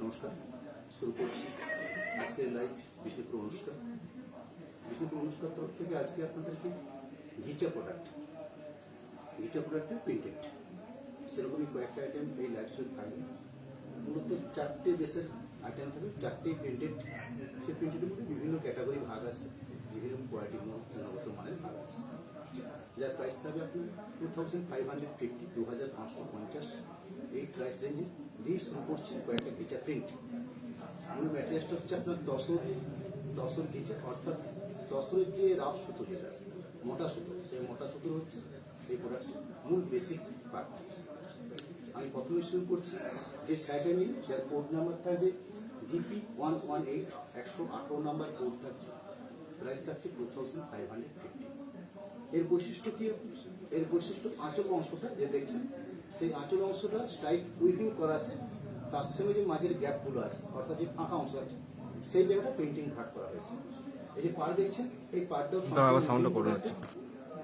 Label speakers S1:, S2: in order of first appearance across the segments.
S1: নমস্কার, শুরু করছি আজকের লাইভ বিষ্ণুপুর অনুষ্ঠান। বিষ্ণুপুর অনুষ্ঠান তরফ থেকে আজকে আপনাদেরকে ঘিচা প্রোডাক্টের প্রিন্টেড সেরকমই কয়েকটা আইটেম এই লাইভ শো থাকবে। মূলত 4টে বেসের আইটেম থাকবে, 4টেই প্রিন্টেড। সেই প্রিন্টেডের মধ্যে বিভিন্ন ক্যাটাগরি ভাগ আছে, বিভিন্ন কোয়ালিটি গুণগত মানের ভাগ আছে। যার প্রাইস থাকবে আপনার 2550, 2550 এই প্রাইস রেঞ্জে দিয়ে শুরু করছে কয়েকটা ঘিচা প্রিন্ট। মূল ম্যাটেরিয়ালসটা হচ্ছে আপনার তসর ঘিচা, অর্থাৎ তসরের যে রাফ সুতো, যেটা মোটা সুতো, সেই মোটা সুতোর হচ্ছে এই প্রোডাক্টের মূল বেসিক পার্ট। আমি প্রথমে শুরু করছি যে শাড়িটা নিয়ে, যার কোড নাম্বার থাকবে GP118, 118 নাম্বার কোড থাকছে। প্রাইস থাকছে 2550। এর বৈশিষ্ট্য কি? এর বৈশিষ্ট্য আঁচল অংশটা যে দেখছেন, সেই আঁচল অংশটা স্ট্রাইপ উইভিং করা আছে, তার সঙ্গে যে মাঝের গ্যাপগুলো আছে, অর্থাৎ যে ফাঁকা অংশ আছে, সেই জায়গাটা প্রিন্টিং ভাগ করা হয়েছে। এই যে পাড় দেখছেন, এই পাড়টাও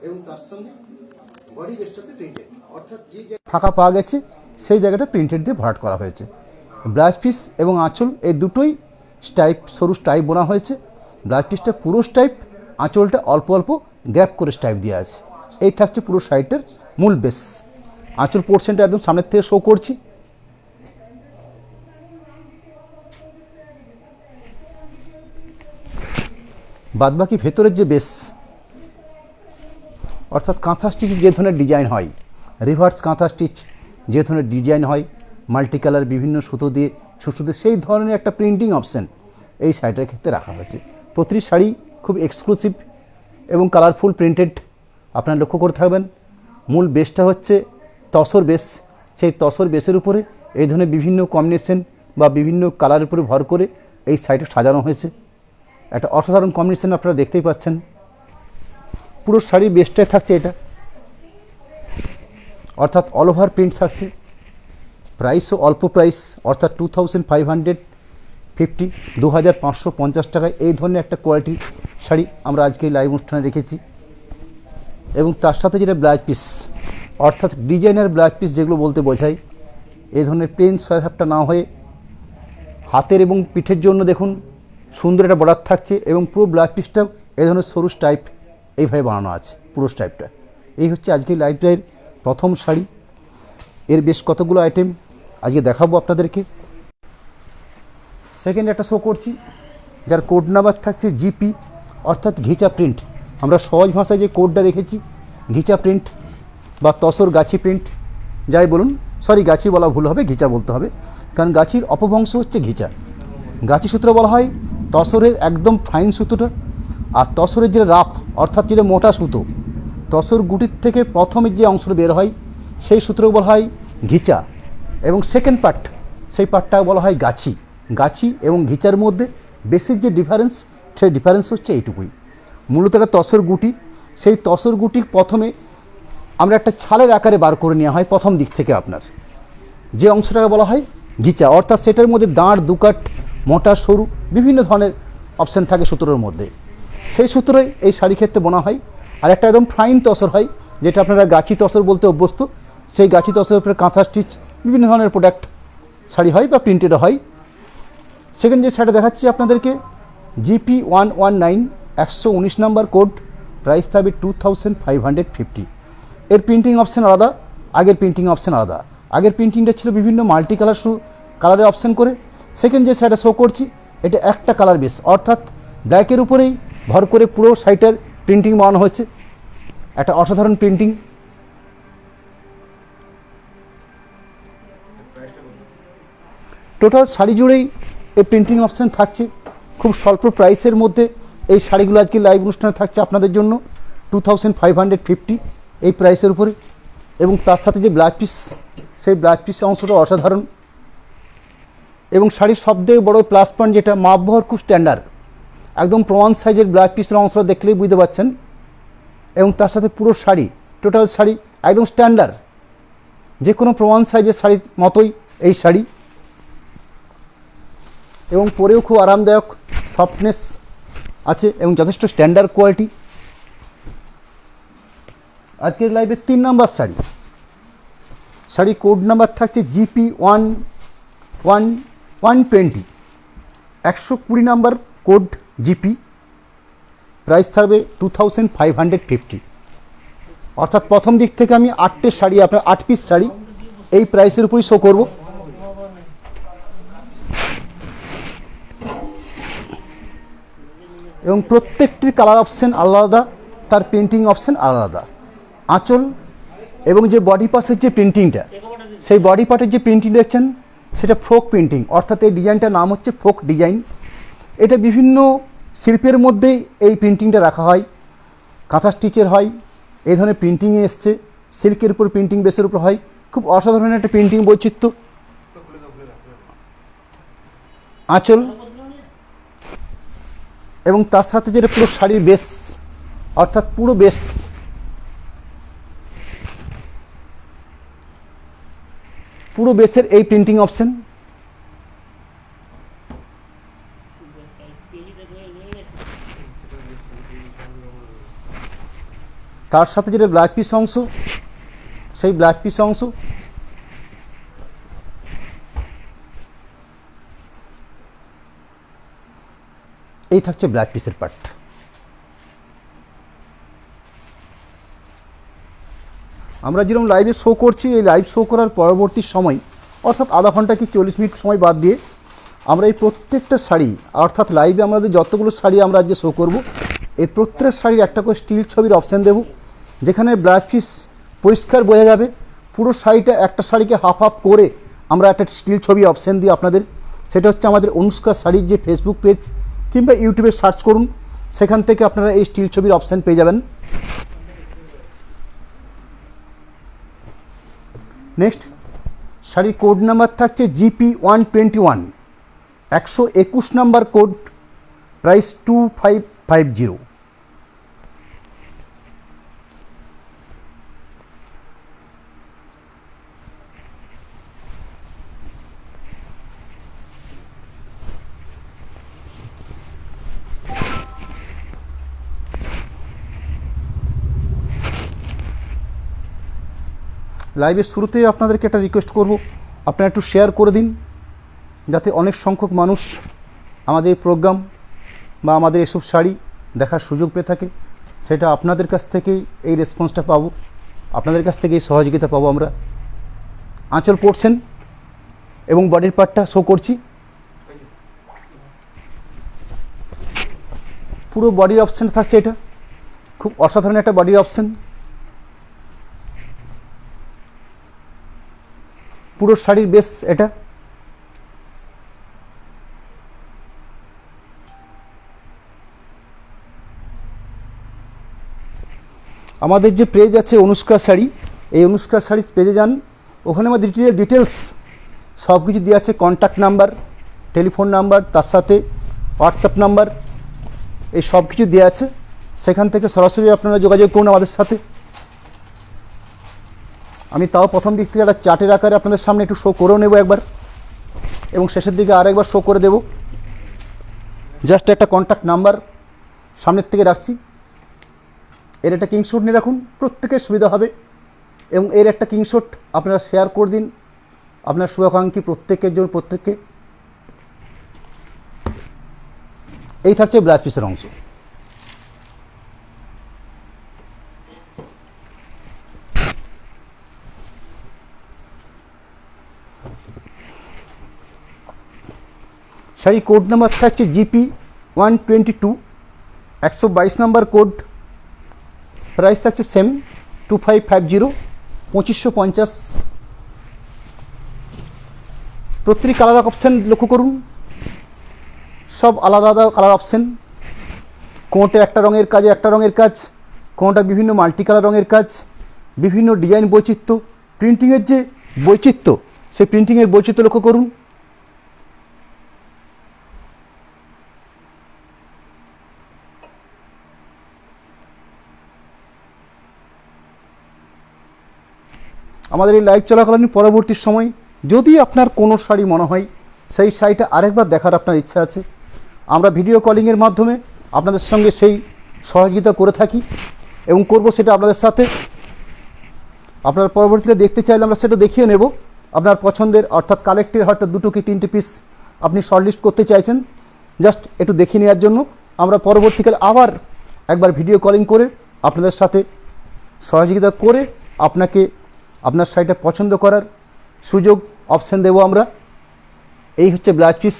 S1: এবং তার সঙ্গে বডি বেসটাতে প্রিন্টেড, অর্থাৎ যে ফাঁকা পাওয়া গেছে সেই জায়গাটা প্রিন্টেড দিয়ে ভরাট করা হয়েছে। ব্লাউজ পিস এবং আঁচল এই দুটোই স্টাইপ, সরু স্টাইপ বোনা হয়েছে। ব্লাউজ পিসটা পুরো স্টাইপ, আঁচলটা অল্প অল্প গ্যাপ করে স্টাইপ দেওয়া আছে। এই থাকছে পুরো শাড়িটার মূল বেস। আঁচল পোর্শনটা একদম সামনের থেকে শো করছি। বাদবাকি ভেতরের যে বেস, অর্থাৎ কাঁথা স্টিচ যে ধরনের ডিজাইন হয়, রিভার্স কাঁথা স্টিচ যে ধরনের ডিজাইন হয়, মাল্টি কালার বিভিন্ন সুতো দিয়ে সুতো, সেই ধরনের একটা প্রিন্টিং অপশান এই শাড়িটার ক্ষেত্রে রাখা হয়েছে। প্রতিটি শাড়ি খুব এক্সক্লুসিভ এবং কালারফুল প্রিন্টেড। আপনারা লক্ষ্য করে থাকবেন, মূল বেসটা হচ্ছে তসর বেস। সেই তসর বেসের উপরে এই ধরনের বিভিন্ন কম্বিনেশন বা বিভিন্ন কালারের উপরে ভর করে এই শাড়িটা সাজানো হয়েছে। একটা অসাধারণ কম্বিনেশন আপনারা দেখতেই পাচ্ছেন। পুরো শাড়ির বেসটাই থাকছে এটা, অর্থাৎ অল ওভার প্রিন্ট থাকছে। প্রাইসও অল্প প্রাইস, অর্থাৎ 2550, 2550 টাকায় এই ধরনের একটা কোয়ালিটির শাড়ি আমরা আজকে লাইভ অনুষ্ঠানে রেখেছি। এবং তার সাথে যেটা ব্লাউজ পিস, অর্থাৎ ডিজাইনার ব্লাউজ পিস যেগুলো বলতে বোঝায়, এই ধরনের প্লেন সোয়াসাপটা না হয়ে হাতের এবং পিঠের জন্য দেখুন সুন্দর একটা বর্ডার থাকছে, এবং পুরো ব্লাউজ পিসটাও এই ধরনের সরু স্টাইপ এইভাবে বানানো আছে পুরো স্টাইপটা। এই হচ্ছে আজকে লাইভটাইয়ের প্রথম শাড়ি। এর বেশ কতগুলো আইটেম আজকে দেখাবো আপনাদেরকে। সেকেন্ড একটা শো করছি, যার কোড নাম্বার থাকছে GP, অর্থাৎ ঘিচা প্রিন্ট। আমরা সহজ ভাষায় যে কোডটা রেখেছি, ঘিচা প্রিন্ট বা তসর গাছি প্রিন্ট যাই বলুন, সরি গাছি বলা ভুল হবে, ঘিচা বলতে হবে, কারণ গাছির অপভ্রংশ হচ্ছে ঘিচা। গাছি সূত্র বলা হয় তসরের একদম ফাইন সুতোটা, আর তসরের যেটা রাফ, অর্থাৎ যেটা মোটা সুতো, তসর গুটির থেকে প্রথমের যে অংশটা বের হয় সেই সূত্রকে বলা হয় ঘিচা, এবং সেকেন্ড পার্ট, সেই পার্টটাকে বলা হয় গাছি। গাছি এবং ঘিচার মধ্যে বেসিক যে ডিফারেন্স, সেই ডিফারেন্স হচ্ছে এইটুকুই। মূলত একটা তসর গুটি, সেই তসর গুটির প্রথমে আমরা একটা ছালের আকারে বার করে নেওয়া হয় প্রথম দিক থেকে, আপনার যে অংশটাকে বলা হয় ঘিচা, অর্থাৎ সেটার মধ্যে দাঁড়, দুকাট, মোটা, সরু বিভিন্ন ধরনের অপশান থাকে সূত্রের মধ্যে। সেই সূত্রে এই শাড়ি ক্ষেত্রে বোনা হয়। আর একটা একদম ফাইন তসর হয়, যেটা আপনারা গাছি তসর বলতে অভ্যস্ত। সেই গাছি তসরের উপরে কাঁথা স্টিচ বিভিন্ন ধরনের প্রোডাক্ট শাড়ি হয় বা প্রিন্টেড হয়। সেকেন্ড যে শাড়িটা দেখাচ্ছি আপনাদেরকে, GP119, 119 নাম্বার কোড, প্রাইস থাকবে 2550। এর প্রিন্টিং অপশান আলাদা, আগের প্রিন্টিং অপশান আলাদা। আগের প্রিন্টিংটা ছিল বিভিন্ন মাল্টি কালার কালারের অপশান করে। সেকেন্ড যে শাড়িটা শো করছি, এটা একটা কালার বেস, অর্থাৎ ব্ল্যাকের উপরেই ভর করে পুরো শাড়িটার প্রিন্টিং বানানো হয়েছে। একটা অসাধারণ প্রিন্টিং। টোটাল শাড়ি জুড়েই এই প্রিন্টিং অপশান থাকছে। খুব স্বল্প প্রাইসের মধ্যে এই শাড়িগুলো আজকে লাইভ অনুষ্ঠানে থাকছে আপনাদের জন্য 2550 এই প্রাইসের উপরে। এবং তার সাথে যে ব্লাউজ পিস, সেই ব্লাউজ পিসের অংশটা অসাধারণ। এবং শাড়ির সবথেকে বড় প্লাস পয়েন্ট যেটা, মাপ বহর খুব স্ট্যান্ডার্ড, একদম প্রমাণ সাইজের ব্লাউজ পিসের অংশটা দেখলেই বুঝতে পারছেন। এবং তার সাথে পুরো শাড়ি, টোটাল শাড়ি একদম স্ট্যান্ডার্ড, যে কোনো প্রমাণ সাইজের শাড়ির মতোই এই শাড়ি। এবং পরেও খুব আরামদায়ক, সফটনেস আছে এবং যথেষ্ট স্ট্যান্ডার্ড কোয়ালিটি। আজকের লাইভের 3 number sari, sari code number থাকছে GP119, 120 120 number code GP, price থাকবে 2550। অর্থাৎ প্রথম দিক থেকে আমি 8টে শাড়ি, আপনার 8 পিস শাড়ি এই প্রাইসের উপরই শো করব। এবং প্রত্যেকটির কালার অপশান আলাদা, তার প্রিন্টিং অপশান আলাদা। আঁচল এবং যে বডি পার্টের যে প্রিন্টিংটা, সেই বডি পার্টের যে প্রিন্টিং দেখছেন সেটা ফোক প্রিন্টিং, অর্থাৎ এই ডিজাইনটার নাম হচ্ছে ফোক ডিজাইন। এটা বিভিন্ন শিল্পের মধ্যেই এই প্রিন্টিংটা রাখা হয়, কাঁথা স্টিচের হয়, এই ধরনের প্রিন্টিংয়ে এসছে, সিল্কের উপর প্রিন্টিং বেসের উপর হয়। খুব অসাধারণ একটা প্রিন্টিং বৈচিত্র্য। আঁচল এবং তার সাথে যেটা পুরো শাড়ির বেস, অর্থাৎ পুরো বেস, পুরো বেসের এই প্রিন্টিং অপশন। তার সাথে যেটা ব্ল্যাক পিস অংশ, সেই ব্ল্যাক পিস অংশ। এই থাকছে ব্ল্যাক পিসের পার্ট। আমরা যেরকম লাইভে শো করছি, এই লাইভ শো করার পরবর্তী সময় অর্থাৎ আধা ঘন্টা কি 40 মিনিট সময় বাদ দিয়ে আমরা এই প্রত্যেকটা শাড়ি, অর্থাৎ লাইভে আমাদের যতগুলো শাড়ি আমরা আজকে শো করব, এই প্রত্যেকটা শাড়ির একটা করে স্টিল ছবির অপশান দেব, যেখানে ব্ল্যাক পিস পরিষ্কার বোঝা যাবে। পুরো শাড়িটা, একটা শাড়িকে হাফ হাফ করে আমরা একটা স্টিল ছবি অপশান দিই আপনাদের। সেটা হচ্ছে আমাদের অনুষ্কা শাড়ির যে ফেসবুক পেজ কিংবা ইউটিউবে সার্চ করুন, সেখান থেকে আপনারা এই স্টিল ছবির অপশান পেয়ে যাবেন। নেক্সট শাড়ির কোড নাম্বার থাকছে জিপি 121, 121 নাম্বার কোড, প্রাইস 2550। লাইভের শুরুতেই আপনাদেরকে একটা রিকোয়েস্ট করব, আপনারা একটু শেয়ার করে দিন, যাতে অনেক সংখ্যক মানুষ আমাদের এই প্রোগ্রাম বা আমাদের এসব শাড়ি দেখার সুযোগ পেয়ে থাকে। সেটা আপনাদের কাছ থেকেই এই রেসপন্সটা পাবো, আপনাদের কাছ থেকে এই সহযোগিতা পাবো আমরা। আঁচল পড়ছেন এবং বডির পার্টটা শো করছি। পুরো বডির অপশান থাকছে, এটা খুব অসাধারণ একটা বডির অপশান। পুরো শাড়ির বেস এটা। আমাদের যে পেজ আছে অনুষ্কা শাড়ি, এই অনুষ্কা শাড়ি পেজে যান, ওখানে আমাদের ডিটেলস সব কিছু দেওয়া আছে। কন্ট্যাক্ট নাম্বার, টেলিফোন নাম্বার, তার সাথে হোয়াটসঅ্যাপ নাম্বার, এই সব কিছু দেওয়া আছে। সেখান থেকে সরাসরি আপনারা যোগাযোগ করুন আমাদের সাথে। আমি তাও প্রথম দিক থেকে একটা চার্টের আকারে আপনাদের সামনে একটু শো করেও নেব একবার, এবং শেষের দিকে আরেকবার শো করে দেব। জাস্ট একটা কন্ট্যাক্ট নাম্বার সামনের থেকে রাখছি। এর একটা কিংশট নিয়ে রাখুন, প্রত্যেকের সুবিধা হবে। এবং এর একটা কিংশট আপনারা শেয়ার করে দিন আপনার শুভাকাঙ্ক্ষী প্রত্যেকের জন্য, প্রত্যেককে। এই থাকছে ব্লাউজ পিসের অংশ। শাড়ি কোড নাম্বার থাকছে জিপি 122, 122 নাম্বার কোড, প্রাইস থাকছে সেম 2550, 2550। প্রতিটি কালার অপশান লক্ষ্য করুন, সব আলাদা আলাদা কালার অপশান। কোনটা একটা রঙের কাজে একটা রঙের কাজ, কোনটা বিভিন্ন মাল্টি কালার রঙের কাজ, বিভিন্ন ডিজাইন বৈচিত্র্য, প্রিন্টিংয়ের যে বৈচিত্র্য, সেই প্রিন্টিংয়ের বৈচিত্র্য লক্ষ্য করুন। আমাদের এই লাইভ চলাকালীন পরবর্তী সময় যদি আপনার কোনো শাড়ি মনে হয় সেই শাড়িটা আরেকবার দেখার আপনার ইচ্ছা আছে, আমরা ভিডিও কলিংয়ের মাধ্যমে আপনাদের সঙ্গে সেই সহযোগিতা করে থাকি এবং করব সেটা আপনাদের সাথে। আপনার পরবর্তীতে দেখতে চাইলে আমরা সেটা দেখিয়ে নেব আপনার পছন্দের, অর্থাৎ কালেক্টের হয়তো 2 কি 3টে পিস আপনি শর্টলিস্ট করতে চাইছেন, জাস্ট একটু দেখে নেওয়ার জন্য আমরা পরবর্তীকালে আবার একবার ভিডিও কলিং করে আপনাদের সাথে সহযোগিতা করে আপনাকে আপনার শাড়িটা পছন্দ করার সুযোগ অপশান দেবো আমরা। এই হচ্ছে blouse piece.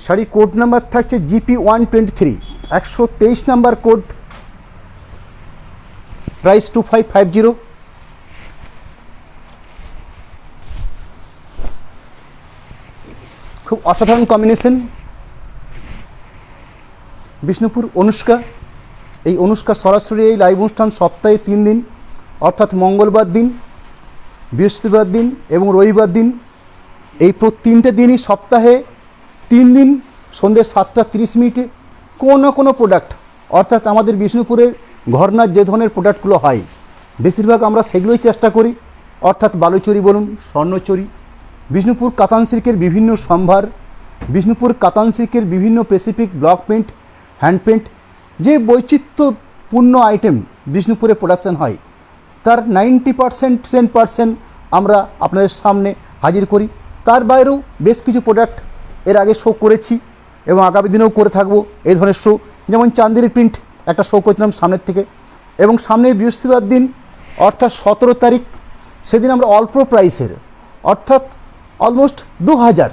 S1: Sari code number থাকছে GP123, 123 নাম্বার কোড, প্রাইস 2550। খুব অসাধারণ কম্বিনেশন। বিষ্ণুপুর অনুষ্কা, এই অনুষ্কা সরাসরি এই লাইভ অনুষ্ঠান সপ্তাহে 3 দিন, অর্থাৎ মঙ্গলবার দিন, বৃহস্পতিবার দিন এবং রবিবার দিন। এই 3টে দিনই সপ্তাহে 3 দিন সন্ধ্যে 7:30 কোনো না কোনো প্রোডাক্ট, অর্থাৎ আমাদের বিষ্ণুপুরের ঘরনার যে ধরনের প্রোডাক্টগুলো হয় বেশিরভাগ আমরা সেগুলোই চেষ্টা করি, অর্থাৎ বালুচরি বলুন, স্বর্ণচরি, বিষ্ণুপুর কাতান সিল্কের বিভিন্ন সম্ভার, বিষ্ণুপুর কাতান সিল্কের বিভিন্ন specific block paint, hand paint, যে বৈচিত্র্যপূর্ণ আইটেম বিষ্ণুপুরে প্রোডাকশন হয় তার 90% 10% আমরা আপনাদের সামনে হাজির করি। তার বাইরেও বেশ কিছু প্রোডাক্ট এর আগে শো করেছি এবং আগামী দিনেও করে থাকবো এই ধরনের শো। যেমন চান্দেরি প্রিন্ট একটা শো করেছিলাম সামনের থেকে, এবং সামনের বৃহস্পতিবার দিন অর্থাৎ 17 তারিখ, সেদিন আমরা অল্প প্রাইসের অর্থাৎ অলমোস্ট 2000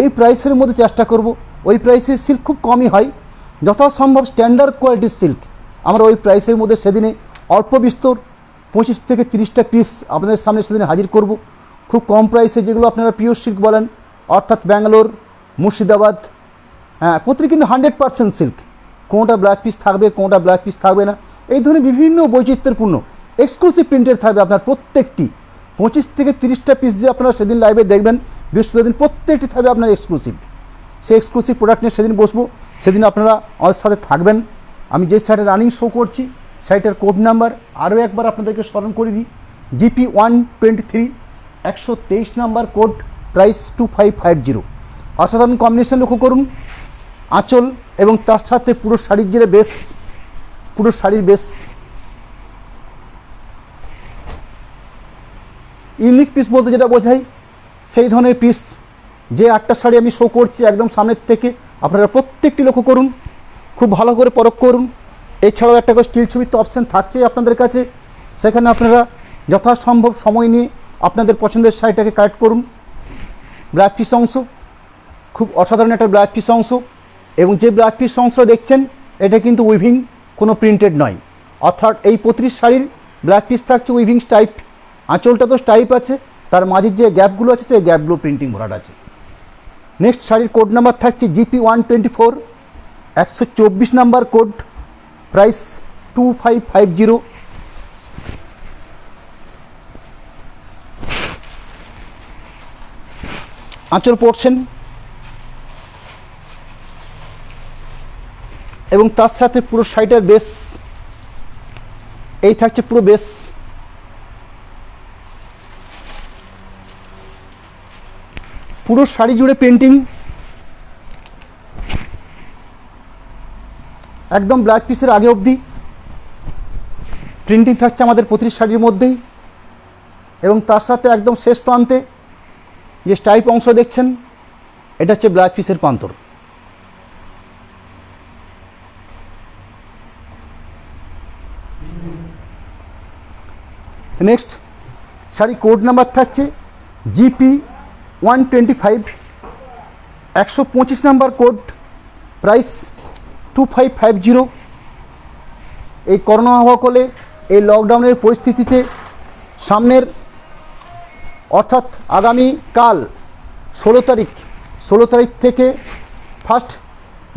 S1: এই প্রাইসের মধ্যে চেষ্টা করব। ওই প্রাইসের সিল্ক খুব কমই হয়, যথাসম্ভব স্ট্যান্ডার্ড কোয়ালিটির সিল্ক আমরা ওই প্রাইসের মধ্যে সেদিনে অল্প বিস্তর 25 থেকে 30টা পিস আপনাদের সামনে সেদিনে হাজির করব খুব কম প্রাইসে, যেগুলো আপনারা পিওর সিল্ক বলেন, অর্থাৎ ব্যাঙ্গালোর, মুর্শিদাবাদ, হ্যাঁ প্রতিটি কিন্তু 100% সিল্ক, কোনোটা ব্ল্যাক পিস থাকবে, কোনোটা ব্ল্যাক পিস থাকবে না, এই ধরনের বিভিন্ন বৈচিত্র্যপূর্ণ এক্সক্লুসিভ প্রিন্টের থাকবে আপনার প্রত্যেকটি। 25 থেকে 30টা পিস যে আপনারা সেদিন লাইভে দেখবেন বৃহস্পতিবার দিন, প্রত্যেকটি থাকবে আপনার এক্সক্লুসিভ। সেই এক্সক্লুসিভ প্রোডাক্ট নিয়ে সেদিন বসবো, সেদিন আপনারা আমাদের সাথে থাকবেন। আমি যে শাড়িটা রানিং শো করছি শাড়িটার কোড নাম্বার আরও একবার আপনাদেরকে স্মরণ করে দিই, GP123, 123 নাম্বার কোড, প্রাইস 2550। অসাধারণ কম্বিনেশন লক্ষ্য করুন, আঁচল এবং তার সাথে পুরো শাড়ির যে বেস, পুরো শাড়ির বেস ইউনিক পিস বলতে যেটা বোঝাই সেই ধরনের পিস। যে 8টা শাড়ি আমি শো করছি একদম সামনের থেকে, আপনারা প্রত্যেকটি লক্ষ্য করুন, খুব ভালো করে পরখ করুন। এছাড়াও একটা করে স্টিল ছবির তো অপশান থাকছে আপনাদের কাছে, সেখানে আপনারা যথাসম্ভব সময় নিয়ে আপনাদের পছন্দের শাড়িটাকে কালেক্ট করুন। ব্লাউজ পিস অংশ খুব অসাধারণ একটা ব্লাউজ পিস অংশ, এবং যে ব্লাউজ পিস অংশ দেখছেন এটা কিন্তু উইভিং, কোনো প্রিন্টেড নয়, অর্থাৎ এই প্রতিটি শাড়ির ব্লাউজ পিস থাকছে উইভিং স্টাইপ, আঁচলটা তো স্টাইপ আছে, তার মাঝের যে গ্যাপগুলো আছে সেই গ্যাপগুলো প্রিন্টিং ভরাট আছে। নেক্সট শাড়ির কোড নাম্বার থাকছে GP124, 124 নাম্বার কোড, প্রাইস 2550। আঁচল পড়ছেন এবং তার সাথে পুরো শাড়িটার বেস, এই থাকছে পুরো বেস। পুরো শাড়ি জুড়ে পেন্টিং, একদম ব্ল্যাক পিসের আগে অবধি প্রিন্টিং থাকছে আমাদের প্রতিটি শাড়ির মধ্যেই, এবং তার সাথে একদম শেষ প্রান্তে যে স্টাইপ অংশ দেখছেন এটা হচ্ছে ব্ল্যাক পিসের প্রান্তর। নেক্সট শাড়ি কোড নাম্বার থাকছে GP125, 125 নাম্বার কোড, প্রাইস 2550। এই করোনা মহাকলে এই লকডাউনের পরিস্থিতিতে সামনের অর্থাৎ আগামীকাল 16 তারিখ থেকে 1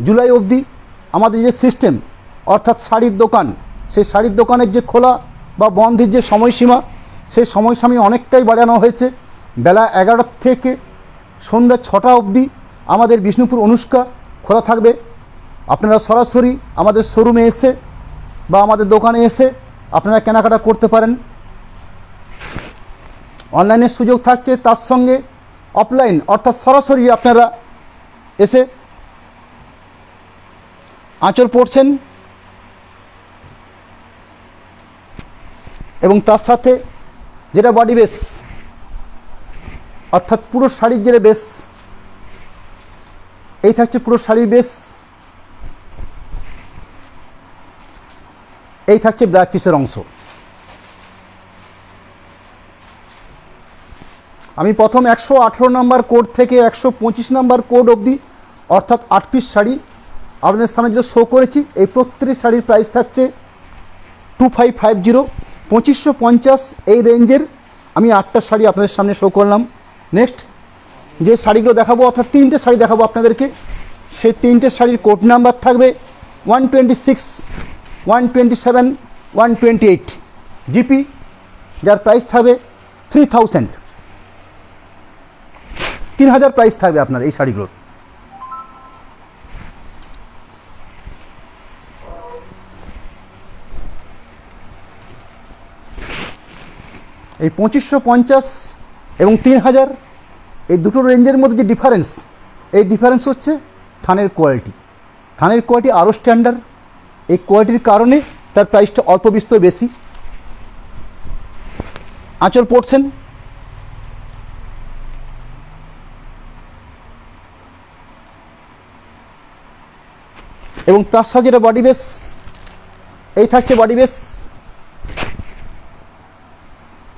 S1: জুলাই অবধি আমাদের যে সিস্টেম, অর্থাৎ শাড়ির দোকান, সেই শাড়ির দোকানের যে খোলা বা বন্ধের যে সময়সীমা, সেই সময়সীমা অনেকটাই বাড়ানো হয়েছে। বেলা 11টা থেকে সন্ধ্যা 6টা অবধি আমাদের বিষ্ণুপুর অনুষ্কা খোলা থাকবে। আপনারা সরাসরি আমাদের শোরুমে এসে বা আমাদের দোকানে এসে আপনারা কেনাকাটা করতে পারেন। অনলাইনের সুযোগ থাকছে, তার সঙ্গে অফলাইন অর্থাৎ সরাসরি আপনারা এসে আঁচল পড়ছেন এবং তার সাথে যেটা বডি বেস, অর্থাৎ পুরো শাড়ির যেটা বেস, এই থাকছে পুরো শাড়ির বেস, এই থাকছে ব্লাউজ পিসের অংশ। আমি প্রথম 118 নম্বর কোড থেকে 125 নম্বর কোড অবধি অর্থাৎ 8 পিস শাড়ি আপনাদের সামনে যেটা শো করেছি, এই প্রত্যেকটি শাড়ির প্রাইস থাকছে 2550, 2550 এই রেঞ্জের আমি 8টা শাড়ি আপনাদের সামনে শো করলাম। নেক্সট যে শাড়িগুলো দেখাবো, অর্থাৎ 3টে শাড়ি দেখাবো আপনাদেরকে, সেই 3টে শাড়ির কোড নাম্বার থাকবে 126, 127, 128 জিপি, যার প্রাইস থাকবে 3000, 3000 প্রাইস থাকবে আপনার এই শাড়িগুলোর। এই 2550 এবং 3000 এই দুটো রেঞ্জের মধ্যে যে ডিফারেন্স, এই ডিফারেন্স হচ্ছে থানের কোয়ালিটি। থানের কোয়ালিটি আরও স্ট্যান্ডার্ড, এই কোয়ালিটির কারণে তার প্রাইসটা অল্প বিস্তর বেশি। আঁচল পড়ছেন, এবং তার সাথে যেটা বডি বেস, এই থাকছে বডি বেস,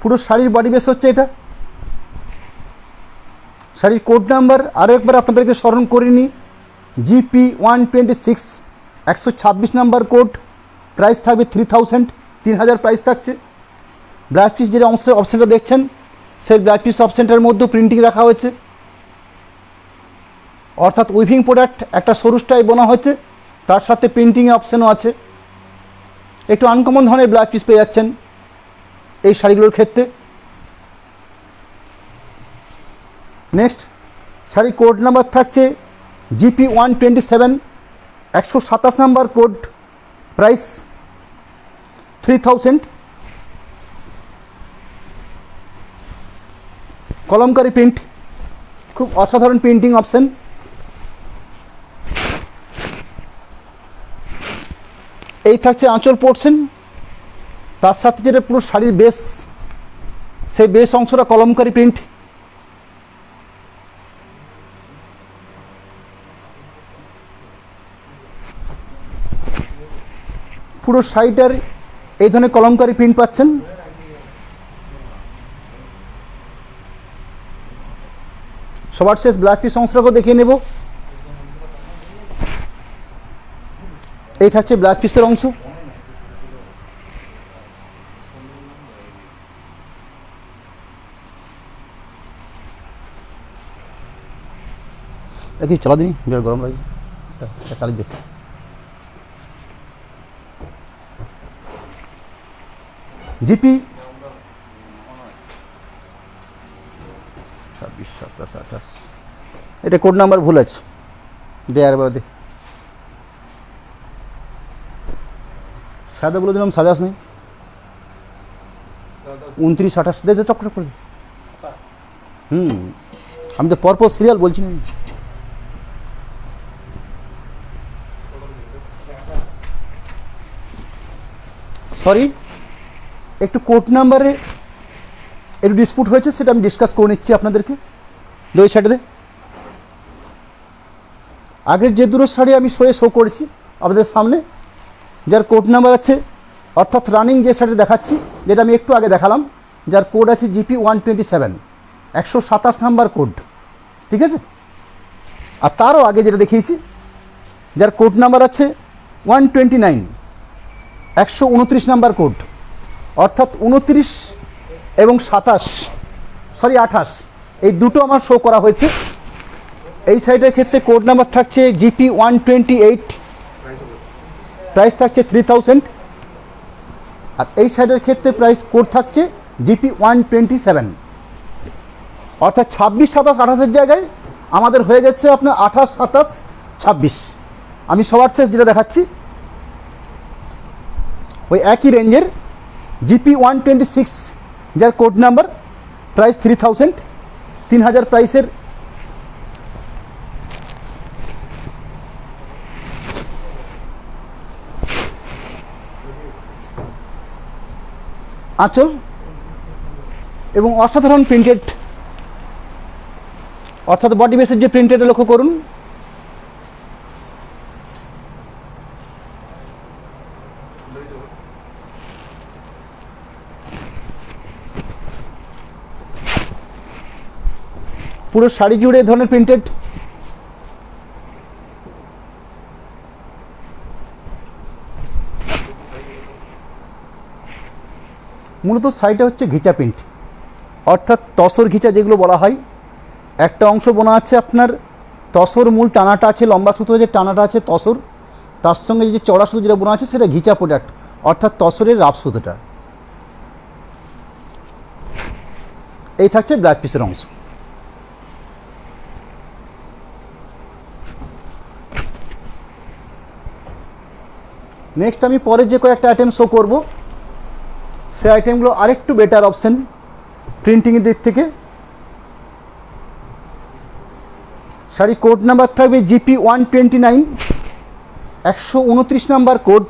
S1: পুরো শাড়ির বডি বেস হচ্ছে এটা। শাড়ির কোড নাম্বার আরও একবার আপনাদেরকে স্মরণ করিনি, জিপি 126, 126 নাম্বার কোড, প্রাইস থাকবে 3000, 3000 প্রাইস থাকছে। ব্লাউজ পিস যেটা অপশানটা দেখছেন, সেই ব্লাউজ পিস অপশানটার মধ্যেও প্রিন্টিং রাখা হয়েছে, অর্থাৎ উইভিং প্রোডাক্ট একটা সরু স্টাইল বোনা হচ্ছে, তার সাথে প্রিন্টিংয়ের অপশানও আছে। একটু আনকমন ধরনের ব্লাউজ পিস পেয়ে যাচ্ছেন এই শাড়িগুলোর ক্ষেত্রে। নেক্সট শাড়ির কোড নাম্বার থাকছে GP 127, 127 number code, price 3000, kalamkari print, খুব অসাধারণ প্রিন্টিং অপশান। এই থাকছে আঁচল পোর্শন, তার সাথে যেটা পুরো শাড়ির বেস, সেই বেস অংশটা কলমকারি প্রিন্ট। পুরো শাড়িটার এই ধরনের কলমকারি প্রিন্ট পাচ্ছেন। সবার শেষ ব্লাউজ পিস অংশটাকেও দেখিয়ে নেব। এই থাকছে ব্লাউজ পিসের অংশ, দেখি চালা দিন, বিরাট গরম লাগছে, চালিয়ে দেখতে। জিপি 26, 27, 28, এটা কোড নাম্বার ভুল আছে, দে আর দে, সাদা বলে দিলাম, সাজাস নেই, 29, 28 দে চক করে। আমি তো পরপর সিরিয়াল বলছি না। সরি, একটু কোড নাম্বারে একটু ডিসপুট হয়েছে, সেটা আমি ডিসকাস করে নিচ্ছি আপনাদেরকে। দুই সাইডে আগের যে দুটো শাড়ি আমি শো করেছি আপনাদের সামনে, যার কোড নাম্বার আছে, অর্থাৎ রানিং যে শাড়ি দেখাচ্ছি, যেটা আমি একটু আগে দেখালাম, যার কোড আছে জিপি 127, 127 নাম্বার কোড, ঠিক আছে। আর তারও আগে যেটা দেখিয়েছি, যার কোড নাম্বার আছে 129, 129 নাম্বার কোড, অর্থাৎ 29 এবং 28, এই দুটো আমার শো করা হয়েছে। এই সাইডের ক্ষেত্রে কোড নাম্বার থাকছে জিপি 128, প্রাইস থাকছে 3000, আর এই সাইডের ক্ষেত্রে প্রাইস কোড থাকছে জিপি 127, অর্থাৎ 26, 27, 28-এর জায়গায় আমাদের হয়ে গেছে আপনার 28, 27, 26। আমি সবার শেষ যেটা দেখাচ্ছি, ওই একই রেঞ্জের জিপি 126, যার কোড নাম্বার, প্রাইস 3000, 3000 প্রাইসের আঁচল এবং অসাধারণ প্রিন্টেড, অর্থাৎ বডি বেসের যে প্রিন্টেডটা লক্ষ্য করুন, পুরো শাড়ি জুড়ে এই ধরনের প্রিন্টেড। মূলত শাড়িটা হচ্ছে ঘিচা প্রিন্ট, অর্থাৎ তসর ঘিচা যেগুলো বলা হয়। একটা অংশ বোনা আছে আপনার তসর, মূল টানাটা আছে, লম্বা সূত্রে যে টানাটা আছে তসর, তার সঙ্গে যে চড়া সুতো যেটা বোনা আছে সেটা ঘিচা প্রোডাক্ট, অর্থাৎ তসরের রাফ সুতোটা। এই থাকছে ব্লাউজ পিসের অংশ। নেক্সট আমি পরে যে কয়েকটা আইটেম শো করব, সেই আইটেমগুলো আরেকটু বেটার অপশন প্রিন্টিংয়ের দিক থেকে। শাড়ি কোড নাম্বার থাকবে জিপি 129, 129 নাম্বার কোড,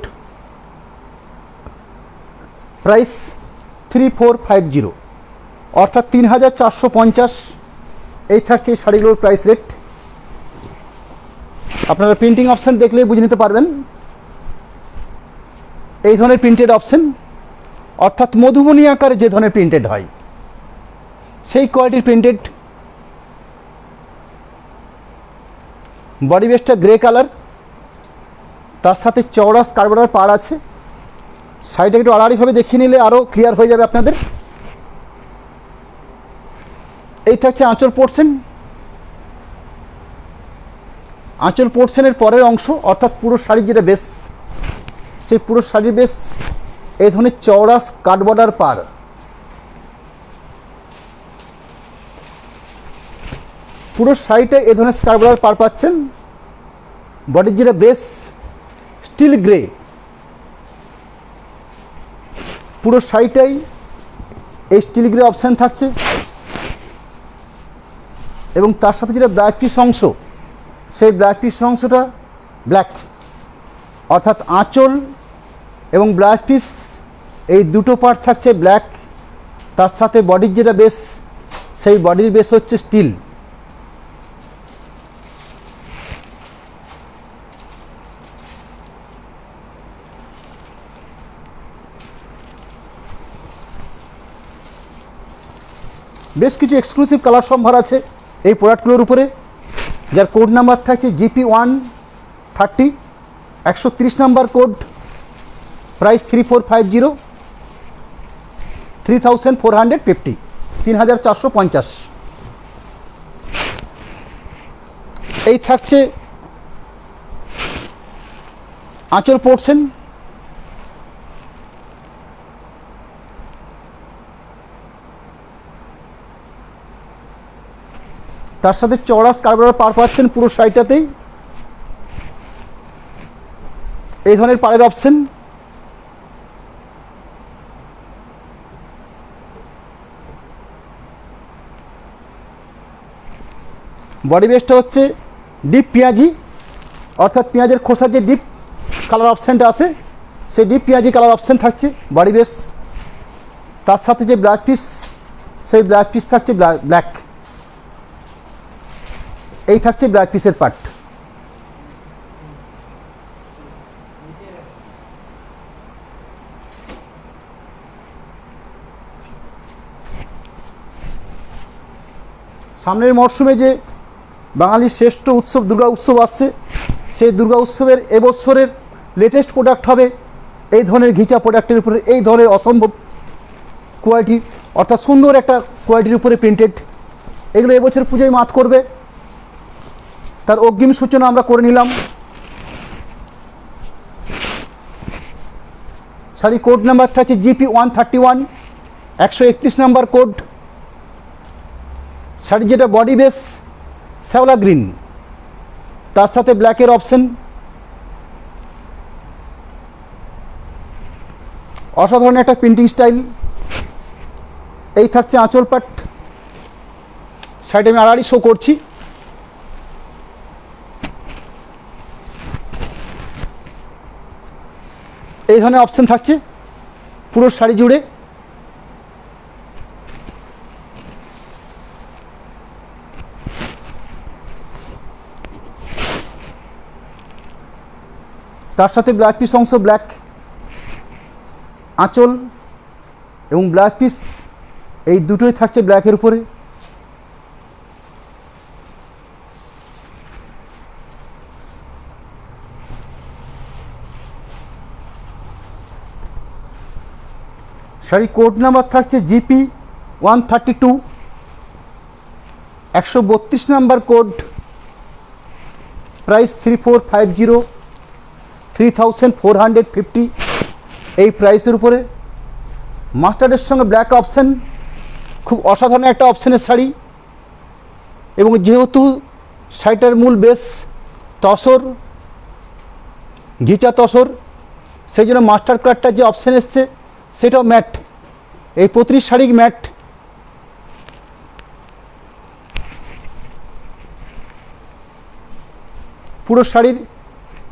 S1: প্রাইস 3450, অর্থাৎ 3450। এই থাকছে এই শাড়িগুলোর প্রাইস রেট। আপনারা প্রিন্টিং অপশান দেখলে বুঝে নিতে পারবেন। এই ধরনের প্রিন্টেড অপশন, অর্থাৎ মধুবনী আকারে যে ধরনের প্রিন্টেড হয় সেই কোয়ালিটির প্রিন্টেড। বডি বেসটা গ্রে কালার, তার সাথে চওড়া স্কার্ফ পার আছে। সাইডে একটু আড়াআড়িভাবে দেখিয়ে নিলে আরও ক্লিয়ার হয়ে যাবে আপনাদের। এই থাকছে আঁচল পোর্শন। আঁচল পোর্শনের পরের অংশ, অর্থাৎ পুরো শাড়ির যেটা বেস, সেই পুরো শাড়ির বেস এই ধরনের চওড়া স্কার্ট বর্ডার পার। পুরো শাড়িটা এই ধরনের স্কার্ট বর্ডার পার পাচ্ছেন। বডির যেটা বেস স্টিল গ্রে, পুরো শাড়িটাই এই স্টিল গ্রে অপশান থাকছে। এবং তার সাথে যেটা ব্ল্যাক পিস অংশ, সেই ব্ল্যাক পিস অংশটা ব্ল্যাক, অর্থাৎ আঁচল এবং ব্লাউজ পিস এই দুটো পার্ট থাকছে ব্ল্যাক। তার সাথে বডির যেটা বেস, সেই বডির বেস হচ্ছে স্টিল। বেশ কিছু এক্সক্লুসিভ কালার সম্ভার আছে এই প্রোডাক্টগুলোর উপরে, যার কোড নাম্বার থাকছে জিপি 130, 130 নাম্বার কোড, প্রাইস 3450, 3450, 3450। এই থাকছে আঁচল পোর্শন। তার সাথে চওড়া স্কার্ফ পার পাচ্ছেন পুরো শাড়িটাতেই। এই ধরনের পাড়ের অপশন। বডি বেসটা হচ্ছে ডিপ পেঁয়াজি, অর্থাৎ পেঁয়াজের খোসার যে ডিপ কালার অপশানটা আছে, সেই ডিপ পেঁয়াজি কালার অপশান থাকছে বডি বেস। তার সাথে যে ব্লাউজ পিস, সেই ব্লাউজ পিস থাকছে ব্ল্যাক। এই থাকছে ব্লাউজ পিসের পার্ট। সামনের মরশুমে যে বাঙালির শ্রেষ্ঠ উৎসব দুর্গা উৎসব আসছে, সেই দুর্গা উৎসবের এবছরের লেটেস্ট প্রোডাক্ট হবে এই ধরনের ঘিচা প্রোডাক্টের উপরে, এই ধরনের অসম্ভব কোয়ালিটি, অর্থাৎ সুন্দর একটা কোয়ালিটির উপরে প্রিন্টেড। এগুলো এবছর পুজোয় মাত করবে, তার অগ্রিম সূচনা আমরা করে নিলাম। শাড়ি কোড নাম্বার থাকছে জিপি 131, 131 নাম্বার কোড। শাড়ি যেটা বডি বেস শ্যাওলা গ্রিন, তার সাথে ব্ল্যাকের অপশন। অসাধারণ একটা প্রিন্টিং স্টাইল। এই থাকছে আঁচল পাট। শাড়িটা আমি আড়াআড়ি শো করছি। এই ধরনের অপশন থাকছে পুরো শাড়ি জুড়ে। তার সাথে ব্লাউজ পিস অংশ ব্ল্যাক, আঁচল এবং ব্লাউজ পিস এই দুটোই থাকছে ব্ল্যাকের উপরে। শাড়ি কোড নাম্বার থাকছে জিপি 132, 132 নাম্বার কোড, প্রাইস 3450, 3450 এই প্রাইসের উপরে। মাস্টার্ডের সঙ্গে ব্ল্যাক অপশান, খুব অসাধারণ একটা অপশানের শাড়ি। এবং যেহেতু শাড়িটার মূল বেস তসর, ঘিচা তসর, সেই জন্য মাস্টার কালারটার যে অপশান এসছে সেটাও ম্যাট। এই প্রতিটি শাড়ি ম্যাট। পুরো শাড়ির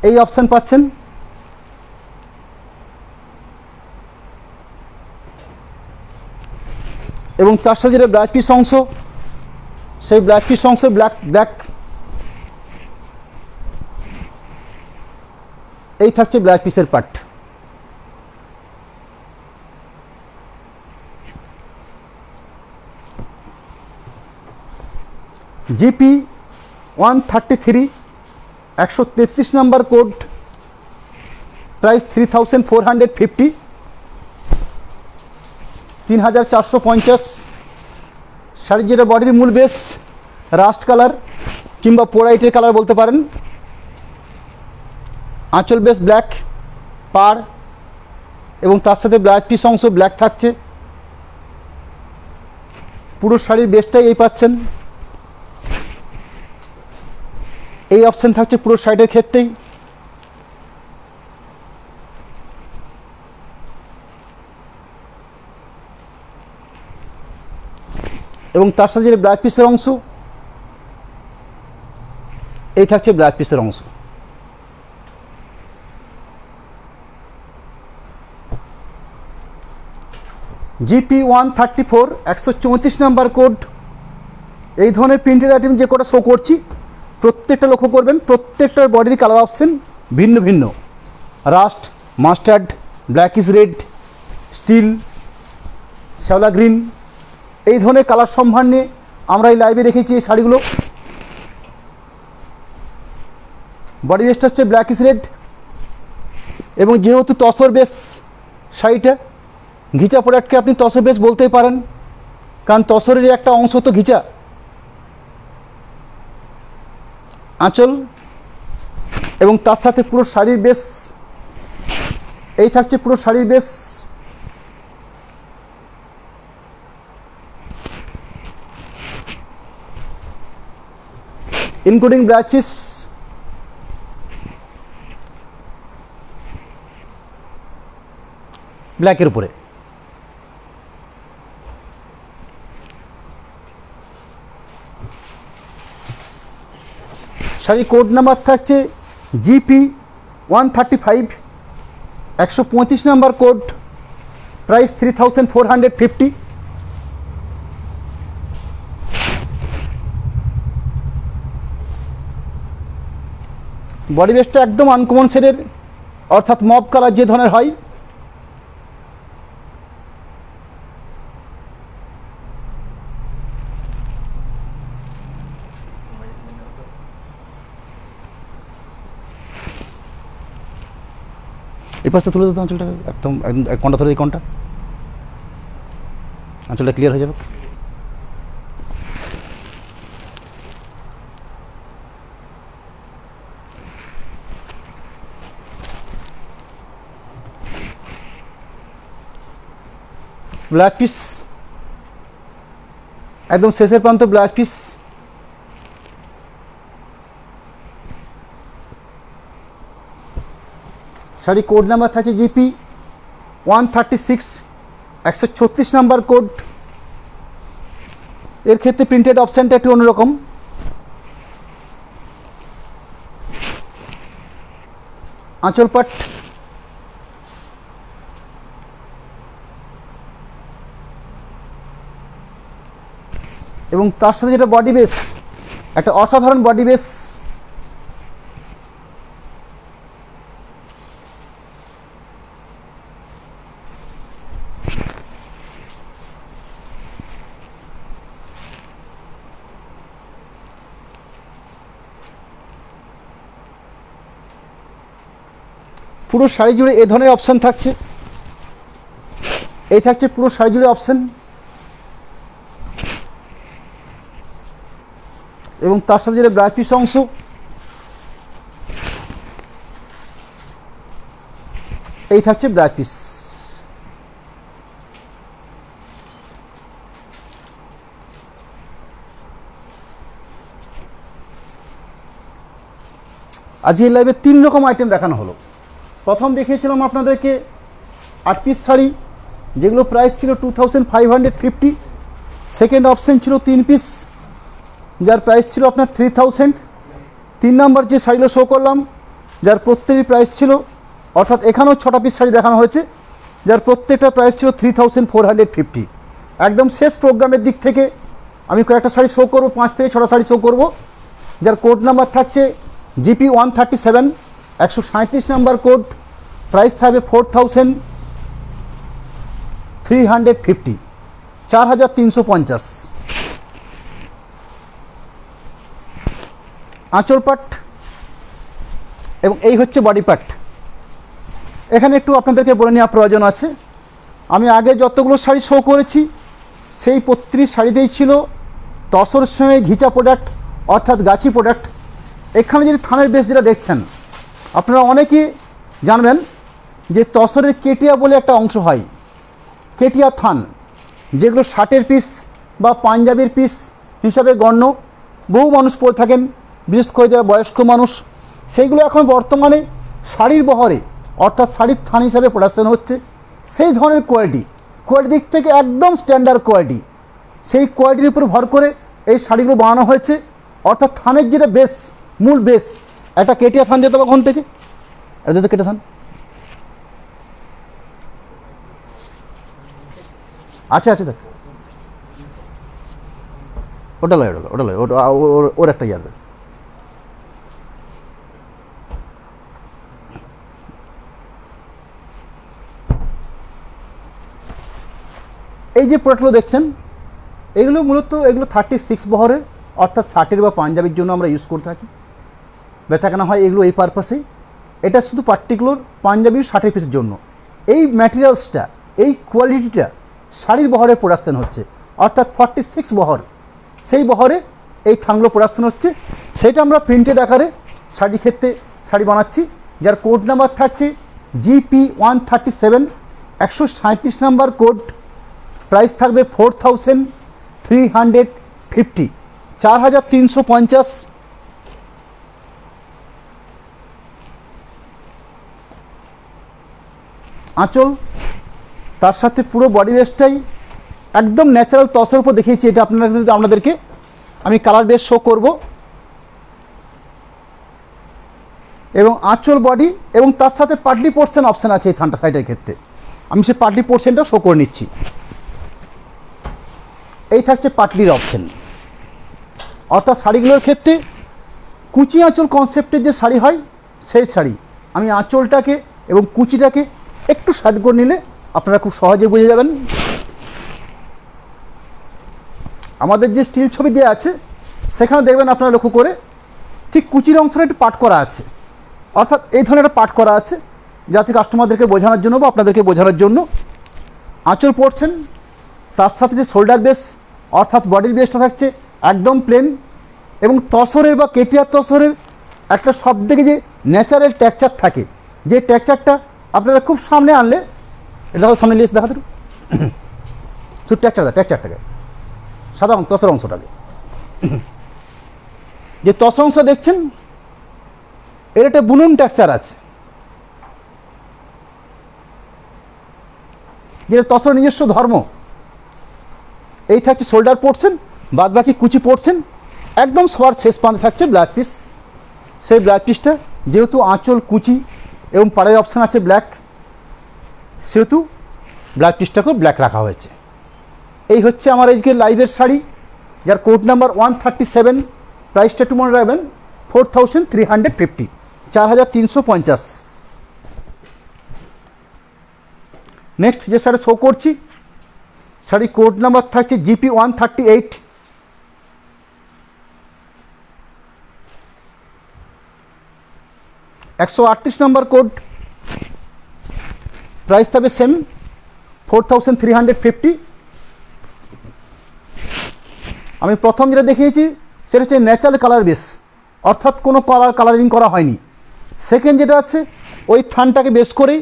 S1: এই অপশান পাচ্ছেন। এবং তার সাথে যেটা ব্লাউজ পিস অংশ, সেই ব্লাউজ পিস অংশ ব্ল্যাক এই থাকছে ব্লাউজ পিসের part. GP 133, 133 number code, price 3450, 3450। শাড়ির যেটা বডির মূল বেস রাস্ট কালার কিংবা পোড়াইটের কালার বলতে পারেন। আঁচল বেস ব্ল্যাক, পাড় এবং তার সাথে ব্লাউজ পিস অংশ ব্ল্যাক থাকছে। পুরো শাড়ির বেসটাই এই পাচ্ছেন। এই অপশান থাকছে পুরো শাড়ির ক্ষেত্রেই। এবং তার সাথে যে ব্লাউজ পিসের অংশ, এই থাকছে ব্লাউজ পিসের অংশ। GP 134, 134 number code. এই ধরনের প্রিন্টেড আইটেম যে কটা শো করছি প্রত্যেকটা লক্ষ্য করবেন, প্রত্যেকটার বডির কালার অপশন ভিন্ন ভিন্ন। Rust, mustard, black is red, steel, শ্যাওলা গ্রিন, এই ধরনের কালার সম্ভার নিয়ে আমরা এই লাইভে রেখেছি এই শাড়িগুলো। বডি বেসটা হচ্ছে ব্ল্যাক ইজ রেড। এবং যেহেতু তসর বেস শাড়িটা, ঘিচা প্রোডাক্টকে আপনি তসর বেস বলতেই পারেন, কারণ তসরের একটা অংশ তো ঘিচা। আঁচল এবং তার সাথে পুরো শাড়ির বেস এই থাকছে পুরো শাড়ির বেস। Including blouse piece. ব্ল্যাকের উপরে। শাড়ি কোড নাম্বার থাকছে GP 135, 135 number code, price 3450। Body বেসটা একদম আনকমন শেডের, অর্থাৎ মব কালার যে ধরনের হয়। এই পাশটা তুলে দিতে আঁচলটা একদম একদম এক ঘন্টা ধরে, এই ঘন্টা আঁচলটা ক্লিয়ার হয়ে যাবে। ব্লাউজ পিস একদম শেষের প্রান্ত blouse piece. Sari code number থাকছে জিপি 136, 136 নাম্বার কোড। এর ক্ষেত্রে প্রিন্টেড অপশানটা একটু অন্যরকম। আঁচল পাট এবং তার সাথে যেটা বডি বেস, একটা অসাধারণ বডি বেস। পুরো শাড়ি জুড়ে এই ধরনের অপশান থাকছে, এই থাকছে পুরো শাড়ি জুড়ে অপশান, এবং তার সাথে যেটা ব্লাউজ পিস অংশ, এই থাকছে ব্লাউজ পিস। আজকে এই লাইভে 3 রকম আইটেম দেখানো হলো। প্রথম দেখিয়েছিলাম আপনাদেরকে 8 পিস শাড়ি, যেগুলো প্রাইস ছিল 2550। সেকেন্ড অপশন ছিল 3 পিস, যার প্রাইস ছিল আপনার 3000। 3 নাম্বার যে শাড়িগুলো শো করলাম, যার প্রত্যেকটি প্রাইস ছিল, অর্থাৎ এখানেও 6টা পিস শাড়ি দেখানো হয়েছে, যার প্রত্যেকটা প্রাইস ছিল 3450। একদম শেষ প্রোগ্রামের দিক থেকে আমি কয়েকটা শাড়ি শো করবো, 5 থেকে 6টা শাড়ি শো করবো, যার কোড নাম্বার থাকছে GP 137, 137 নাম্বার কোড, প্রাইস থাকবে 4350, 4350। আঁচল পাট এবং এই হচ্ছে বডি পাট। এখানে একটু আপনাদেরকে বলে নেওয়া প্রয়োজন আছে, আমি আগে যতগুলো শাড়ি শো করেছি সেই প্রতিটি শাড়িতেই ছিল তসরের সঙ্গে ঘিচা প্রোডাক্ট, অর্থাৎ গাছি প্রোডাক্ট। এখানে যদি থানের বেস যেটা দেখছেন, আপনারা অনেকেই জানবেন যে তসরের কেটিয়া বলে একটা অংশ হয়, কেটিয়া থান, যেগুলো শার্টের পিস বা পাঞ্জাবির পিস হিসাবে গণ্য, বহু মানুষ পরে থাকেন, বিশেষ করে যারা বয়স্ক মানুষ। সেইগুলো এখন বর্তমানে শাড়ির বহরে, অর্থাৎ শাড়ির থান হিসাবে প্রোডাকশন হচ্ছে। সেই ধরনের কোয়ালিটির দিক থেকে একদম স্ট্যান্ডার্ড কোয়ালিটি, সেই কোয়ালিটির উপর ভর করে এই শাড়িগুলো বানানো হয়েছে। অর্থাৎ থানের যেটা বেস, মূল বেস, একটা কেটিয়া থান যেতে হবে ওখান থেকে, এটা তো কেটে থান আছে আছে, দেখ ওটা লয়, ওটা লয়, ওটা ওর একটা ইয়ার। এই যে প্রোডাক্টগুলো দেখছেন, এগুলো মূলত 36 বহরের, অর্থাৎ শার্টের বা পাঞ্জাবির জন্য আমরা ইউজ করে থাকি, বেচাকেনা হয় এগুলো এই পারপাসেই। এটা শুধু পার্টিকুলার পাঞ্জাবির শার্টের পিসের জন্য। এই ম্যাটেরিয়ালসটা, এই কোয়ালিটিটা শাড়ির বহরে প্রোডাকশন হচ্ছে, অর্থাৎ 46 বহর, সেই বহরে এই থানগুলো প্রোডাকশন হচ্ছে। সেটা আমরা প্রিন্টেড আকারে শাড়ির ক্ষেত্রে শাড়ি বানাচ্ছি, যার কোড নাম্বার থাকছে GP 137, 137 নাম্বার কোড, প্রাইস থাকবে 4350, 4350। আঁচল, তার সাথে পুরো বডি বেসটাই একদম ন্যাচারাল তসরের উপর দেখিয়েছি। এটা আপনাদেরকে আমি কালার বেস শো করব, এবং আঁচল বডি এবং তার সাথে পাটলি পোর্শন অপশান আছে এই থানটা শাড়িটার ক্ষেত্রে। আমি সেই পাটলি পোর্শনটা শো করে নিচ্ছি। এই থাকছে পাটলির অপশন, অর্থাৎ শাড়িগুলোর ক্ষেত্রে কুচি আঁচল কনসেপ্টের যে শাড়ি হয় সেই শাড়ি। আমি আঁচলটাকে এবং কুচিটাকে একটু সাইড করে নিলে আপনারা খুব সহজে বুঝে যাবেন। আমাদের যে স্টিল ছবি দেওয়া আছে সেখানে দেখবেন আপনারা লক্ষ্য করে, ঠিক কুচির অংশটা একটু পাট করা আছে, অর্থাৎ এই ধরনের একটা পাট করা আছে, যাতে কাস্টমারদেরকে বোঝানোর জন্য বা আপনাদেরকে বোঝানোর জন্য। আঁচল পড়ছেন, তার সাথে যে শোল্ডার বেস, অর্থাৎ বডির বেসটা থাকছে একদম প্লেন, এবং তসরের বা কেটিয়ার তসরের একটা সব থেকে যে ন্যাচারাল টেক্সচার থাকে, যে টেক্সচারটা আপনারা খুব সামনে আনলে, এটা সামনে লিস্ট দেখাতে শুধু টেক্সচারটাকে সাধারণ তসর অংশটাকে, যে তসর অংশ দেখছেন এর একটা বুনন টেক্সচার আছে, যেটা তসর নিজস্ব ধর্ম। এই থাকছে শোল্ডার পোর্শন, বাদ বাকি কুচি পোর্শন, একদম সবার শেষ প্রান্তে থাকছে ব্ল্যাক পিস। সেই ব্ল্যাক পিসটা যেহেতু আঁচল, কুচি এবং পাড়ের অপশান আছে ব্ল্যাক, সেহেতু ব্ল্যাক পিসটাকেও ব্ল্যাক রাখা হয়েছে। এই হচ্ছে আমার আজকে লাইভের শাড়ি, যার কোড নাম্বার 137, প্রাইসটা একটু মনে রাখবেন 4350, 4350। নেক্সট যে শাড়ি শো করছি, শাড়ি কোড নাম্বার থাকছে GP 138, 138 নাম্বার কোড, প্রাইস থাকবে সেম 4350। আমি প্রথম যেটা দেখিয়েছি সেটা হচ্ছে ন্যাচারাল কালার বেস, অর্থাৎ কোনো কালারিং করা হয়নি। সেকেন্ড যেটা আছে ওই থানটাকে বেস করেই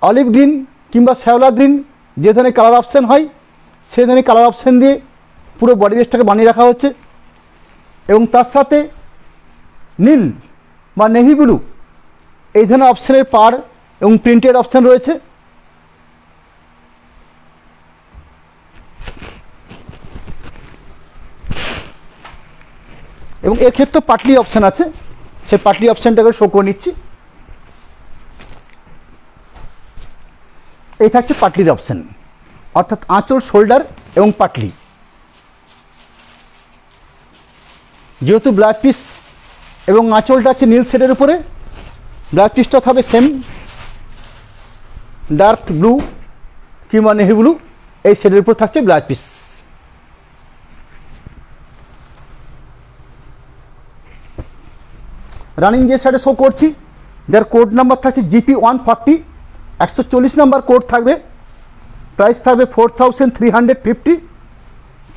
S1: অলিভ গ্রিন কিংবা শ্যাওলা গ্রিন যে ধরনের কালার অপশান হয় সেই ধরনের কালার অপশান দিয়ে পুরো বডি বেসটাকে বানিয়ে রাখা হচ্ছে, এবং তার সাথে নীল বা নেভি ব্লু এই ধরনের অপশানের পার এবং প্রিন্টেড অপশান রয়েছে। এবং এর ক্ষেত্রে পাটলি অপশান আছে, সেই পাটলি অপশানটাকে শো করে নিচ্ছি। এই থাকছে পাটলির অপশান, অর্থাৎ আঁচল, শোল্ডার এবং পাটলি। যেহেতু ব্লাউজ পিস এবং আঁচলটা আছে নীল শেডের উপরে, ব্লাউজ পিসটা হবে সেম ডার্ক ব্লু কিংবা নেভি ব্লু এই শেডের উপর থাকছে ব্লাউজ পিস। রানিং যে শাড়ি শো করছি যার কোড নাম্বার থাকছে GP 140, 140 নাম্বার কোড থাকবে। প্রাইস থাকবে 4350,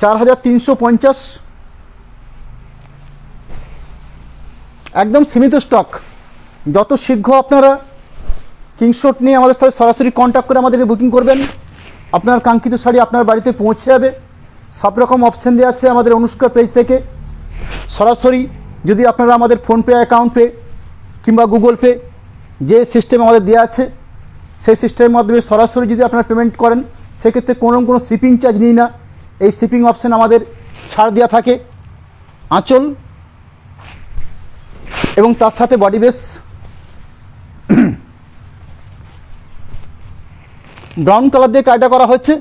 S1: 4350। একদম সীমিত স্টক, যত শীঘ্র আপনারা কিংশট নিয়ে আমাদের সাথে সরাসরি কন্ট্যাক্ট করে আমাদেরকে বুকিং করবেন, আপনার কাঙ্ক্ষিত শাড়ি আপনার বাড়িতে পৌঁছে যাবে। সব রকম অপশান দেওয়া আছে আমাদের অনুষ্কা পেজ থেকে। সরাসরি যদি আপনারা আমাদের ফোনপে, অ্যাকাউন্ট পে কিংবা গুগল পে যে সিস্টেম আমাদের দেওয়া আছে সেই সিস্টেমের মাধ্যমে সরাসরি যদি আপনারা পেমেন্ট করেন সেক্ষেত্রে কোনো শিপিং চার্জ নিই না। এই শিপিং অপশান আমাদের ছাড় দেওয়া থাকে। আঁচল এবং তার সাথে বডি বেস ব্রাউন কালার দিয়ে কাজটা করা হচ্ছে,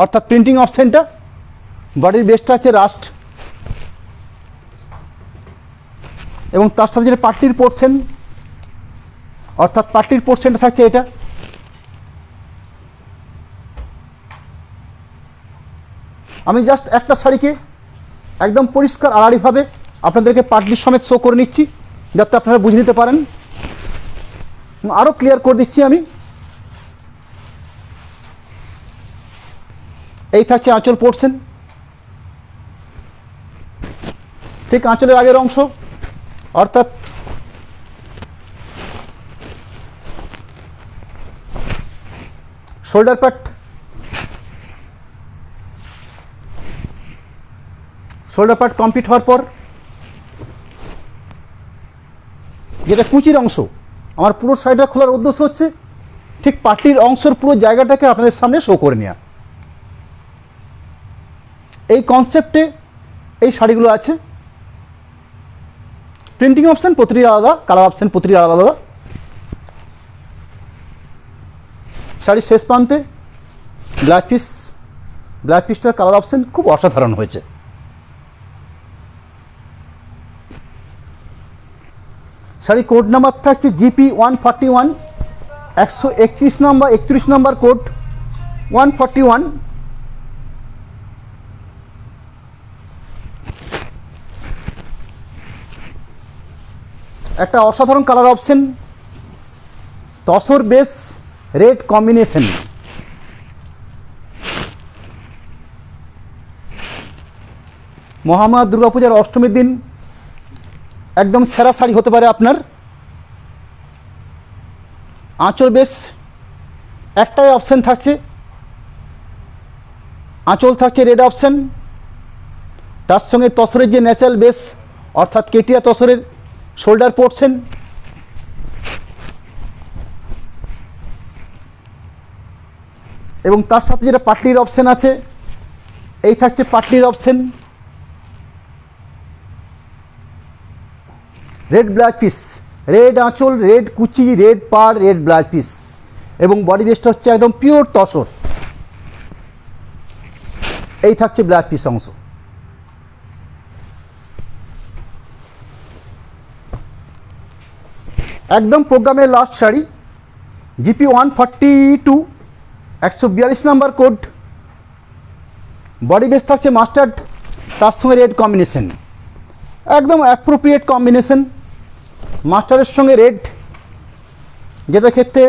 S1: অর্থাৎ প্রিন্টিং অপশানটা। বডির বেসটা আছে রাস্ট, এবং তার সাথে যেটা পাটলির পোর্শন, অর্থাৎ পাটলির পোর্শনটা থাকছে এটা। আমি জাস্ট একটা শাড়িকে একদম পরিষ্কার আড়াআড়িভাবে আপনাদেরকে পাটলির সমেত শো করে নিচ্ছি যাতে আপনারা বুঝে নিতে পারেন। আরও ক্লিয়ার করে দিচ্ছি আমি। এই থাকছে আঁচল পোর্শন, ঠিক আঁচলের আগের অংশ, অর্থাৎ shoulder part. Shoulder part complete হওয়ার পর যেটা কুচির অংশ, আমার পুরো শাড়িটা খোলার উদ্দেশ্য হচ্ছে ঠিক পাটলির অংশের পুরো জায়গাটাকে আপনাদের সামনে শো করে নেওয়া। এই কনসেপ্টে এই শাড়িগুলো আছে। প্রিন্টিং অপশান প্রতিটি আলাদা, কালার অপশান প্রতিটি আলাদা আলাদা। শাড়ির শেষ প্রান্তে ব্লাউজ পিসটার কালার অপশান খুব অসাধারণ হয়েছে। শাড়ি কোড নাম্বার থাকছে GP 141, 131 নাম্বার, 31 নাম্বার কোড 141। একটা অসাধারণ colour option, tussar base red combination. Mahamaya দুর্গাপূজার অষ্টমীর দিন একদম সেরা শাড়ি হতে পারে আপনার। আঁচল বেশ একটাই অপশান থাকছে, আঁচল থাকছে রেড অপশান, তার সঙ্গে তসরের যে ন্যাচারাল বেস অর্থাৎ কেটিয়া তসরের শোল্ডার পোর্শন, এবং তার সাথে যেটা পাটলির অপশান আছে এই থাকছে পাটলির option. Red blouse piece, red আঁচল, রেড কুচি, রেড পাড়, রেড ব্লাউজ পিস, এবং বডি বেসটা হচ্ছে একদম পিওর তসর। এই থাকছে ব্লাউজ পিস অংশ। একদম প্রোগ্রামের last sari GP 142, 142 number code. Body base থাকছে মাস্টার্ড, তার সঙ্গে রেড কম্বিনেশন, একদম অ্যাপ্রোপ্রিয়েট কম্বিনেশন। মাস্টারের সঙ্গে রেড, যেটা ক্ষেত্রে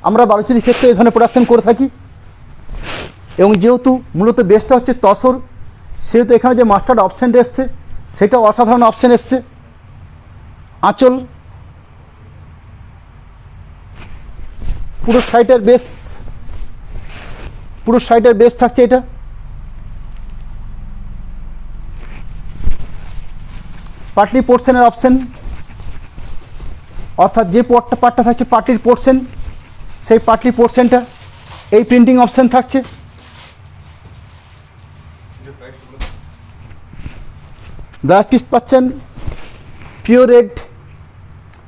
S1: আমরা বালুচুরির ক্ষেত্রে এই ধরনের প্রোডাকশন করে থাকি। এবং যেহেতু মূলত বেসটা হচ্ছে তসর, সেহেতু এখানে যে মাস্টার্ড অপশানটা এসছে সেটা অসাধারণ অপশান এসছে। আঁচল পুরো সাইডের বেস থাকছে এটা। পাটলি পোর্শনের অপশান, অর্থাৎ যে পার্টটা থাকছে পাটলির পোর্শন, সেই পাটলি পোর্শনটা এই প্রিন্টিং অপশান থাকছে। ব্লাউজ পিস পাচ্ছেন পিওর রেড,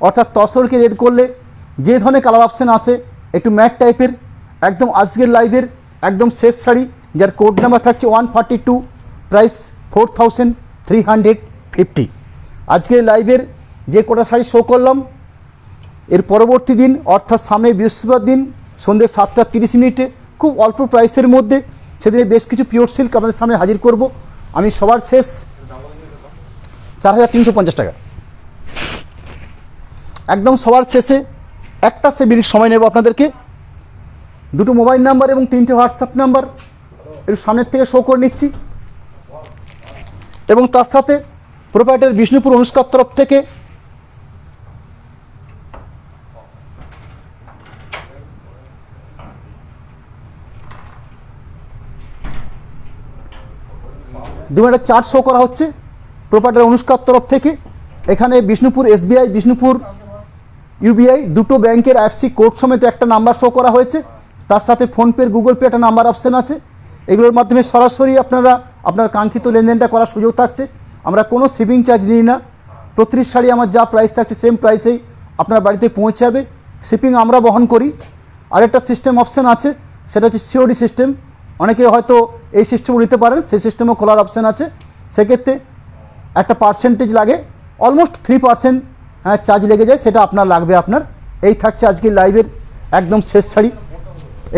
S1: অর্থাৎ তসরকে রেড করলে যে ধরনের কালার অপশান আসে একটু ম্যাট টাইপের, একদম আজকের লাইভের একদম শেষ শাড়ি, যার কোড নাম্বার থাকছে 142, প্রাইস 4350। আজকের লাইভের যে কোটা শাড়ি শো করলাম, এর পরবর্তী দিন অর্থাৎ সামনে বৃহস্পতিবার দিন সন্ধ্যে 7:30 খুব অল্প প্রাইসের মধ্যে সেদিনে বেশ কিছু পিওর সিল্ক আপনাদের সামনে হাজির করব আমি। সবার শেষ 4350 টাকা, একদম সবার শেষে একটা 7 মিনিট সময় নেব আপনাদেরকে। দুটো মোবাইল নাম্বার এবং 3টে হোয়াটসঅ্যাপ নাম্বার একটু সামনের থেকে শো করে নিচ্ছি, এবং তার সাথে প্রোপাইটার বিষ্ণুপুর অনুষ্কার তরফ থেকে একটা চার্ট শো করা হচ্ছে প্রোপাইটার অনুষ্কার তরফ থেকে। এখানে বিষ্ণুপুর SBI, বিষ্ণুপুর UBI দুটো ব্যাংকের IFSC কোড সমেত একটা নাম্বার শো করা হয়েছে। তার সাথে ফোনপে, গুগল পে একটা নাম্বার অপশান আছে। এগুলোর মাধ্যমে সরাসরি আপনারা আপনার কাঙ্ক্ষিত লেনদেনটা করার সুযোগ থাকছে। আমরা কোনো শিপিং চার্জ নিই না। প্রতিটি শাড়ি আমার যা প্রাইস থাকছে সেম প্রাইসেই আপনার বাড়িতে পৌঁছাবে, শিপিং আমরা বহন করি। আরেকটা সিস্টেম অপশান আছে, সেটা হচ্ছে COD সিস্টেম। অনেকে হয়তো এই সিস্টেমও নিতে পারেন, সেই সিস্টেমও খোলার অপশান আছে। সেক্ষেত্রে একটা পার্সেন্টেজ লাগে, অলমোস্ট 3% চার্জ লেগে যায়, সেটা আপনার লাগবে আপনার। এই থাকছে আজকের লাইভের একদম শেষ শাড়ি।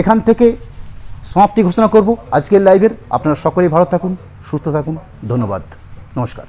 S1: এখান থেকে সমাপ্তি ঘোষণা করব আজকের লাইভের। আপনারা সকলেই ভালো থাকুন, সুস্থ থাকুন, ধন্যবাদ, নমস্কার।